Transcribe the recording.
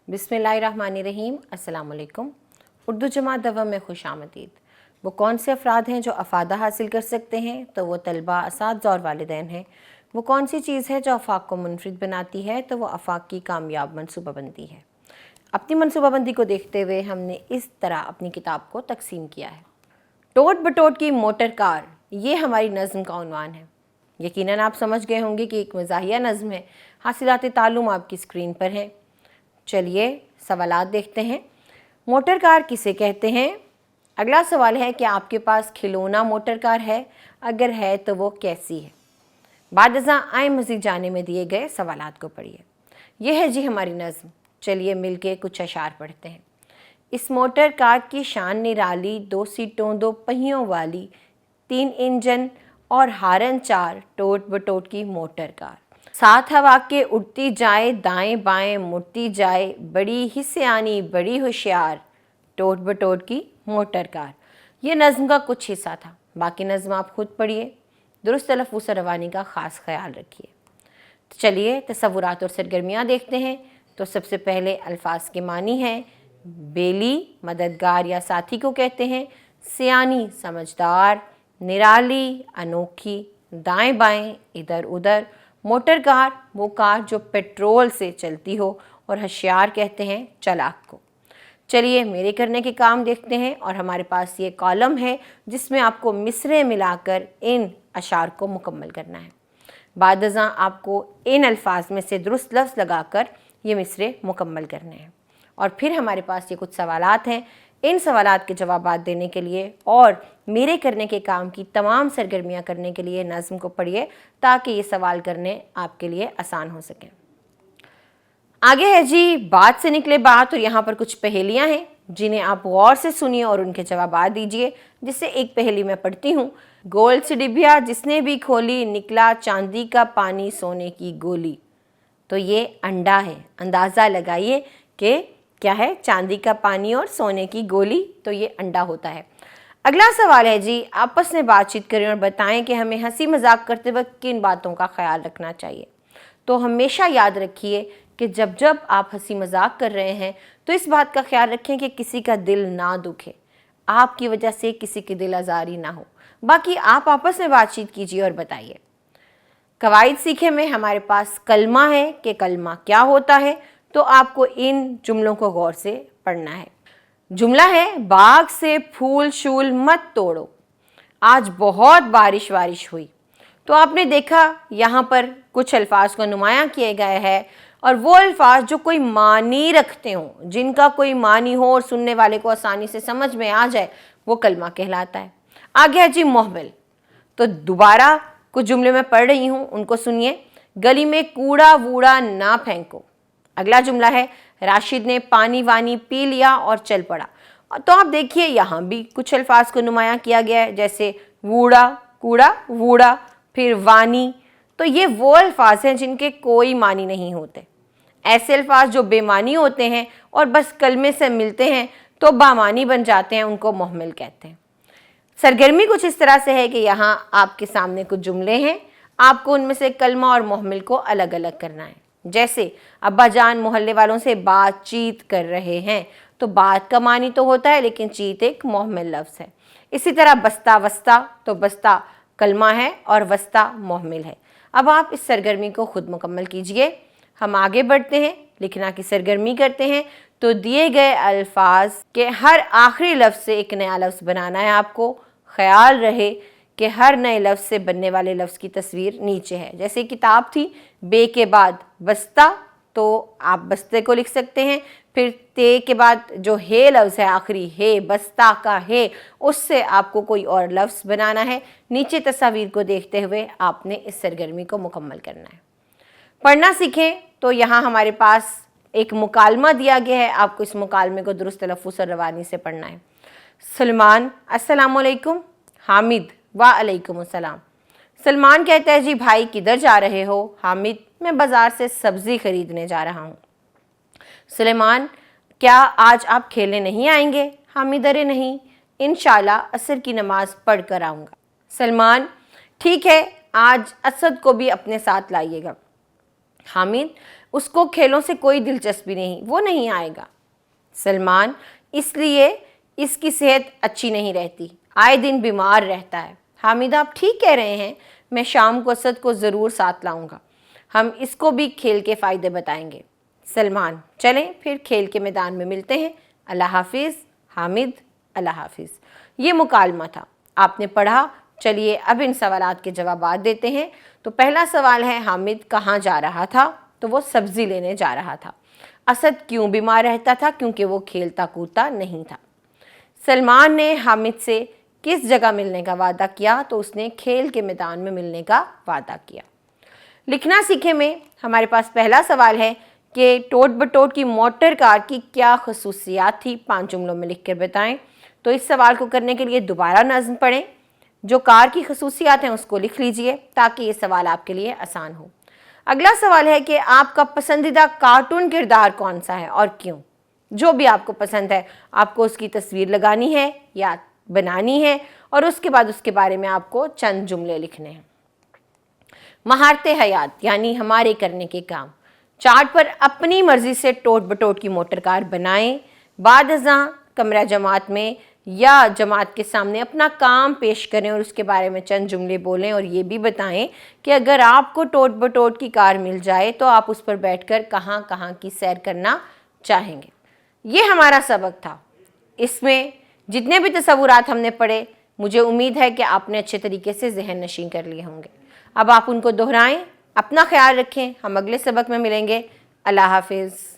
बिस्मिल्लाहिर्रहमानिर्रहीम। अस्सलाम वालेकुम। उर्दू जमात दवा में खुश आमदीद। वो कौन से अफराद हैं जो अफादा हासिल कर सकते हैं? तो वो तलबा, असातिज़ा और वालिदैन हैं। वो कौन सी चीज़ है जो आफाक को मुनफरिद बनाती है? तो वो आफाक की कामयाब मनसूबाबंदी है। अपनी मनसूबाबंदी को देखते हुए हमने इस तरह अपनी किताब को तकसीम किया है। टोट बटोट की मोटर कार, ये हमारी नज़म का उन्वान है। यकीनन आप समझ गए होंगे कि एक मज़ाहिया नज़म है। हासिलात तालुम आपकी स्क्रीन पर हैं। चलिए सवालात देखते हैं। मोटर कार किसे कहते हैं? अगला सवाल है कि आपके पास खिलौना मोटर कार है? अगर है तो वो कैसी है? बादज़ा आए मज़ीद जाने में दिए गए सवालात को पढ़िए। यह है जी हमारी नज़म। चलिए मिल के कुछ अशार पढ़ते हैं। इस मोटर कार की शान निराली, 2 सीटों 2 पहियों वाली, 3 इंजन और हारन 4, टोट बटोट की मोटर कार। 7 हवा के उड़ती जाए, दाएं बाएं मुड़ती जाए, बड़ी हिस्सेआनी बड़ी होशियार, टोट बटोट की मोटर कार। ये नज़म का कुछ हिस्सा था। बाकी नज़म आप खुद पढ़िए। दुरुस्त तलफ़्फ़ुज़ रवानी का ख़ास ख्याल रखिए। तो चलिए तसव्वुरात और सरगर्मियाँ देखते हैं। तो सबसे पहले अल्फाज के मानी हैं। बेली मददगार या साथी को कहते हैं। सियानी समझदार, निराली अनोखी, दाएं बाएं इधर उधर। मोटर कार वो कार जो पेट्रोल से चलती हो, और होशियार कहते हैं चालाक को। चलिए मेरे करने के काम देखते हैं। और हमारे पास ये कॉलम है जिसमें आपको मिसरे मिलाकर इन अशार को मुकम्मल करना है। बादज़ा आपको इन अल्फाज में से दुरुस्त लफ्ज़ लगाकर ये मिसरे मुकम्मल करने हैं। और फिर हमारे पास ये कुछ सवालात हैं। इन सवालात के जवाबात देने के लिए और मेरे करने के काम की तमाम सरगर्मियाँ करने के लिए नज़म को पढ़िए, ताकि ये सवाल करने आपके लिए आसान हो सकें। आगे है जी बात से निकले बात, और यहाँ पर कुछ पहेलियाँ हैं जिन्हें आप गौर से सुनिए और उनके जवाबात दीजिए। जिससे एक पहेली मैं पढ़ती हूँ। गोल सी डिबिया जिसने भी खोली, निकला चांदी का पानी सोने की गोली। तो ये अंडा है। अंदाज़ा लगाइए कि क्या है, चांदी का पानी और सोने की गोली, तो ये अंडा होता है। अगला सवाल है जी, आपस में बातचीत करें और बताएं कि हमें हंसी मजाक करते वक्त किन बातों का ख्याल रखना चाहिए। तो हमेशा याद रखिए कि जब जब आप हंसी मजाक कर रहे हैं तो इस बात का ख्याल रखें कि किसी का दिल ना दुखे, आपकी वजह से किसी की दिल आज़ारी ना हो। बाकी आप आपस में बातचीत कीजिए और बताइए। कवायद सीखे में हमारे पास कलमा है कि कलमा क्या होता है। तो आपको इन जुमलों को गौर से पढ़ना है। जुमला है, बाग से फूल शूल मत तोड़ो, आज बहुत बारिश हुई। तो आपने देखा यहाँ पर कुछ अल्फाज को नुमायां किए गए हैं, और वो अल्फाज जो कोई मानी रखते हों, जिनका कोई मानी हो और सुनने वाले को आसानी से समझ में आ जाए, वो कलमा कहलाता है। आगे है जी मोहबिल। तो दोबारा कुछ जुमले मैं पढ़ रही हूँ, उनको सुनिए। गली में कूड़ा वूड़ा ना फेंको। अगला जुमला है, राशिद ने पानी वानी पी लिया और चल पड़ा। तो आप देखिए यहाँ भी कुछ अल्फाज को नुमायां किया गया है, जैसे वूड़ा कूड़ा वूड़ा, फिर वानी। तो ये वो अल्फाज हैं जिनके कोई मानी नहीं होते। ऐसे अल्फाज जो बेमानी होते हैं और बस कलमे से मिलते हैं तो बामानी बन जाते हैं, उनको मोहमिल कहते हैं। सरगर्मी कुछ इस तरह से है कि यहाँ आपके सामने कुछ जुमले हैं, आपको उनमें से कलमा और मोहमिल को अलग अलग करना है। जैसे अब्बा जान मोहल्ले वालों से बातचीत कर रहे हैं, तो बात का मानी तो होता है लेकिन चीत एक मोहमिल लफ्ज़ है। इसी तरह बस्ता वस्ता, तो बस्ता कलमा है और वस्ता मोहमिल है। अब आप इस सरगर्मी को खुद मुकम्मल कीजिए। हम आगे बढ़ते हैं, लिखना की सरगर्मी करते हैं। तो दिए गए अल्फाज के हर आखिरी लफ्ज़ से एक नया लफ्ज़ बनाना है आपको। ख्याल रहे कि हर नए लफ्ज़ से बनने वाले लफ्ज़ की तस्वीर नीचे है। जैसे किताब थी, बे के बाद बस्ता, तो आप बस्ते को लिख सकते हैं। फिर ते के बाद जो हे लफ्ज़ है आखिरी, हे बस्ता का हे, उससे आपको कोई और लफ्ज़ बनाना है। नीचे तस्वीर को देखते हुए आपने इस सरगर्मी को मुकम्मल करना है। पढ़ना सीखें। तो यहाँ हमारे पास एक मुकालमा दिया गया है, आपको इस मुकालमे को दुरुस्त तलफ़्फ़ुज़ और रवानी से पढ़ना है। सलमान अस्सलाम वालेकुम। हामिद वालेकुम अस्सलाम। सलमान कहता है, जी भाई किधर जा रहे हो? हामिद, मैं बाज़ार से सब्ज़ी ख़रीदने जा रहा हूँ। सलेमान, क्या आज आप खेलने नहीं आएंगे? हामिद, अरे नहीं, इंशाल्लाह असर की नमाज़ पढ़ कर आऊँगा। सलमान, ठीक है, आज असद को भी अपने साथ लाइएगा। हामिद, उसको खेलों से कोई दिलचस्पी नहीं, वो नहीं आएगा। सलमान, इसलिए इसकी सेहत अच्छी नहीं रहती, आए दिन बीमार रहता है। हामिद, आप ठीक कह रहे हैं, मैं शाम को असद को ज़रूर साथ लाऊंगा, हम इसको भी खेल के फ़ायदे बताएंगे। सलमान, चलें फिर खेल के मैदान में मिलते हैं। अल्लाह हाफिज़। हामिद, अल्लाह हाफिज़। ये मुकालमा था, आपने पढ़ा। चलिए अब इन सवालात के जवाब देते हैं। तो पहला सवाल है, हामिद कहाँ जा रहा था? तो वो सब्ज़ी लेने जा रहा था। असद क्यों बीमार रहता था? क्योंकि वो खेलता कूदता नहीं था। सलमान ने हामिद से किस जगह मिलने का वादा किया? तो उसने खेल के मैदान में मिलने का वादा किया। लिखना सीखे में हमारे पास पहला सवाल है कि टोट बटोट की मोटर कार की क्या खसूसियात थी? 5 जुमलों में लिख कर बताएं। तो इस सवाल को करने के लिए दोबारा नज़्म पढ़ें, जो कार की खसूसियात हैं उसको लिख लीजिए ताकि ये सवाल आपके लिए आसान हो। अगला सवाल है कि आपका पसंदीदा कार्टून किरदार कौन सा है और क्यों? जो भी आपको पसंद है, आपको उसकी तस्वीर लगानी है या बनानी है और उसके बाद उसके बारे में आपको चंद जुमले लिखने हैं। महारते हयात यानी हमारे करने के काम। चार्ट पर अपनी मर्जी से टोट बटोट की मोटर कार बनाएं। बाद अज़ां कमरा जमात में या जमात के सामने अपना काम पेश करें और उसके बारे में चंद जुमले बोलें और ये भी बताएं कि अगर आपको टोट बटोट की कार मिल जाए तो आप उस पर बैठकर कहाँ कहाँ की सैर करना चाहेंगे। ये हमारा सबक था। इसमें जितने भी तसव्वुरात हमने पढ़े, मुझे उम्मीद है कि आपने अच्छे तरीके से ज़हन नशीं कर लिए होंगे। अब आप उनको दोहराएं। अपना ख्याल रखें, हम अगले सबक में मिलेंगे। अल्लाह हाफिज़।